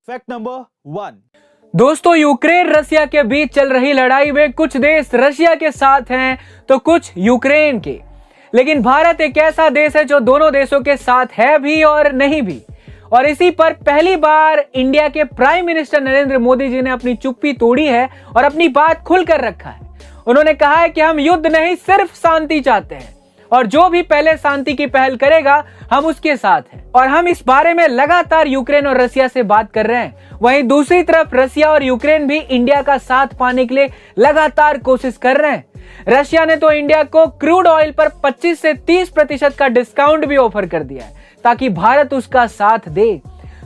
Fact number 1। दोस्तों, Ukraine Russia के बीच चल रही लड़ाई में कुछ देश रशिया के साथ हैं तो कुछ यूक्रेन के। लेकिन भारत एक ऐसा देश है जो दोनों देशों के साथ है भी और नहीं भी। और इसी पर पहली बार इंडिया के प्राइम मिनिस्टर नरेंद्र मोदी जी ने अपनी चुप्पी तोड़ी है और अपनी बात खुलकर रखा है। उन्होंने कहा है कि हम युद्ध नहीं, सिर्फ शांति चाहते हैं और जो भी पहले शांति की पहल करेगा हम उसके साथ हैं। और हम इस बारे में लगातार यूक्रेन और रशिया से बात कर रहे हैं। वहीं दूसरी तरफ रशिया और यूक्रेन भी इंडिया का साथ पाने के लिए लगातार कोशिश कर रहे हैं। रशिया ने तो इंडिया को क्रूड ऑयल पर 25 से 30% का डिस्काउंट भी ऑफर कर दिया है ताकि भारत उसका साथ दे।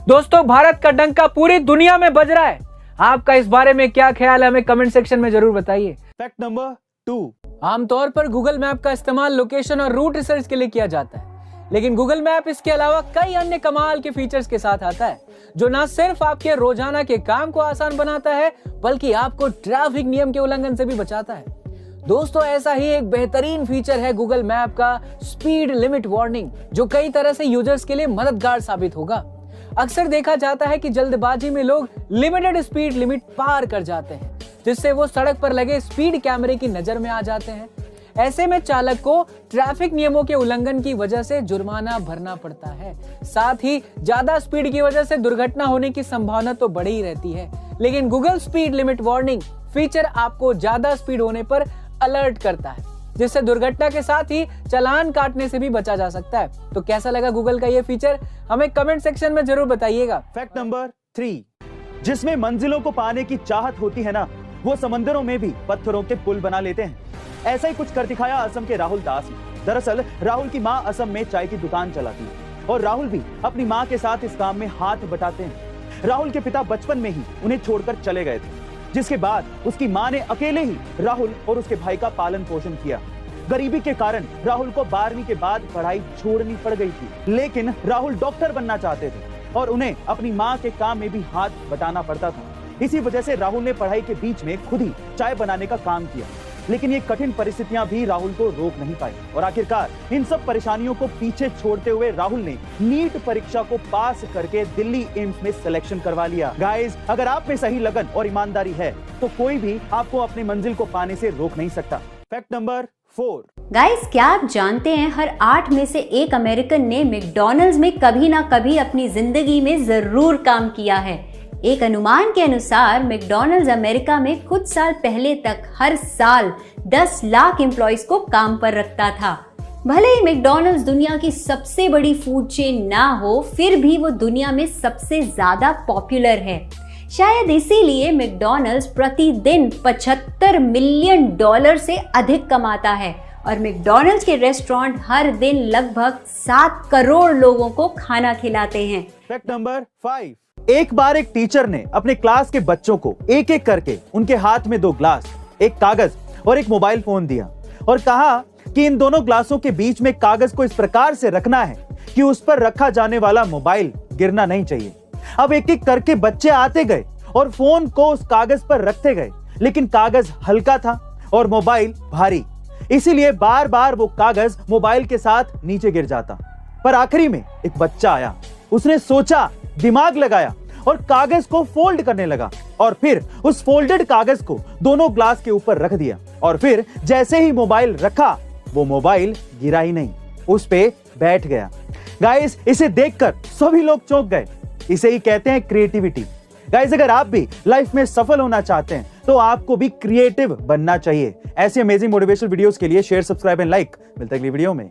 दोस्तों, भारत का डंका पूरी दुनिया में बज रहा है। आपका इस बारे में क्या ख्याल है, हमें कमेंट सेक्शन में जरूर बताइए। Fact number 2। आमतौर पर गूगल मैप का इस्तेमाल लोकेशन और रूट रिसर्च के लिए किया जाता है, लेकिन गूगल मैप इसके अलावा कई अन्य कमाल के फीचर्स के साथ आता है जो न सिर्फ आपके रोजाना के काम को आसान बनाता है बल्कि आपको ट्रैफिक नियम के उल्लंघन से भी बचाता है। दोस्तों, ऐसा ही एक बेहतरीन फीचर है गूगल मैप का स्पीड लिमिट वार्निंग, जो कई तरह से यूजर्स के लिए मददगार साबित होगा। अक्सर देखा जाता है कि जल्दबाजी में लोग लिमिटेड स्पीड लिमिट पार कर जाते हैं, जिससे वो सड़क पर लगे स्पीड कैमरे की नजर में आ जाते हैं। ऐसे में चालक को ट्रैफिक नियमों के उल्लंघन की वजह से जुर्माना भरना पड़ता है। साथ ही ज्यादा स्पीड की वजह से दुर्घटना होने की संभावना तो बढ़ी ही रहती है। लेकिन Google speed limit warning feature आपको ज्यादा स्पीड होने पर अलर्ट करता है, जिससे दुर्घटना के साथ ही चालान काटने से भी बचा जा सकता है। तो कैसा लगा गूगल का ये फीचर, हमें कमेंट सेक्शन में जरूर बताइएगा। Fact number 3। जिसमें मंजिलों को पाने की चाहत होती है ना, वो समंदरों में भी पत्थरों के पुल बना लेते हैं। ऐसा ही कुछ कर दिखाया असम के राहुल दास ने। दरअसल राहुल की माँ असम में चाय की दुकान चलाती है और राहुल भी अपनी माँ के साथ इस काम में हाथ बटाते हैं। राहुल के पिता बचपन में ही उन्हें छोड़कर चले गए थे, जिसके बाद उसकी माँ ने अकेले ही राहुल और उसके भाई का पालन पोषण किया। गरीबी के कारण राहुल को 12वीं के बाद पढ़ाई छोड़नी पड़ गई थी, लेकिन राहुल डॉक्टर बनना चाहते थे और उन्हें अपनी माँ के काम में भी हाथ बटाना पड़ता था। इसी वजह से राहुल ने पढ़ाई के बीच में खुद ही चाय बनाने का काम किया, लेकिन ये कठिन परिस्थितियां भी राहुल को रोक नहीं पाई और आखिरकार इन सब परेशानियों को पीछे छोड़ते हुए राहुल ने नीट परीक्षा को पास करके दिल्ली एम्स में सिलेक्शन करवा लिया। गाइस, अगर आप में सही लगन और ईमानदारी है तो कोई भी आपको अपनी मंजिल को पाने से रोक नहीं सकता। Fact number 4। गाइस, क्या आप जानते हैं हर 8 में से 1 अमेरिकन ने मैकडॉनल्ड्स में कभी ना कभी अपनी जिंदगी में जरूर काम किया है। एक अनुमान के अनुसार मैकडॉनल्ड्स अमेरिका में कुछ साल पहले तक हर साल 10 लाख एम्प्लॉइज को काम पर रखता था। भले ही मैकडॉनल्ड्स दुनिया की सबसे बड़ी फूड चेन ना हो, फिर भी वो दुनिया में सबसे ज्यादा पॉपुलर है। शायद इसीलिए मैकडॉनल्ड्स प्रतिदिन $75 मिलियन से अधिक कमाता है और मैकडॉनल्ड्स के रेस्टोरेंट हर दिन लगभग 7 करोड़ लोगों को खाना खिलाते हैं। Fact number 5। एक बार एक टीचर ने अपने क्लास के बच्चों को एक एक करके उनके हाथ में 2 ग्लास, एक कागज और एक मोबाइल फोन दिया और कहा कि इन दोनों ग्लासों के बीच में कागज को इस प्रकार से रखना है कि उस पर रखा जाने वाला मोबाइल गिरना नहीं चाहिए। अब एक एक करके बच्चे आते गए और फोन को उस कागज पर रखते गए, लेकिन कागज हल्का था और मोबाइल भारी, इसीलिए बार बार वो कागज मोबाइल के साथ नीचे गिर जाता। पर आखिरी में एक बच्चा आया, उसने सोचा, दिमाग लगाया और कागज को फोल्ड करने लगा और फिर उस फोल्डेड कागज को दोनों ग्लास के ऊपर रख दिया और फिर जैसे ही मोबाइल रखा, वो मोबाइल गिरा ही नहीं, उस पे बैठ गया। गाइस, इसे देखकर सभी लोग चौंक गए। इसे ही कहते हैं क्रिएटिविटी। गाइस, अगर आप भी लाइफ में सफल होना चाहते हैं तो आपको भी क्रिएटिव बनना चाहिए। ऐसे अमेजिंग मोटिवेशनल वीडियोस के लिए शेयर, सब्सक्राइब एंड लाइक। मिलते हैं अगली वीडियो में।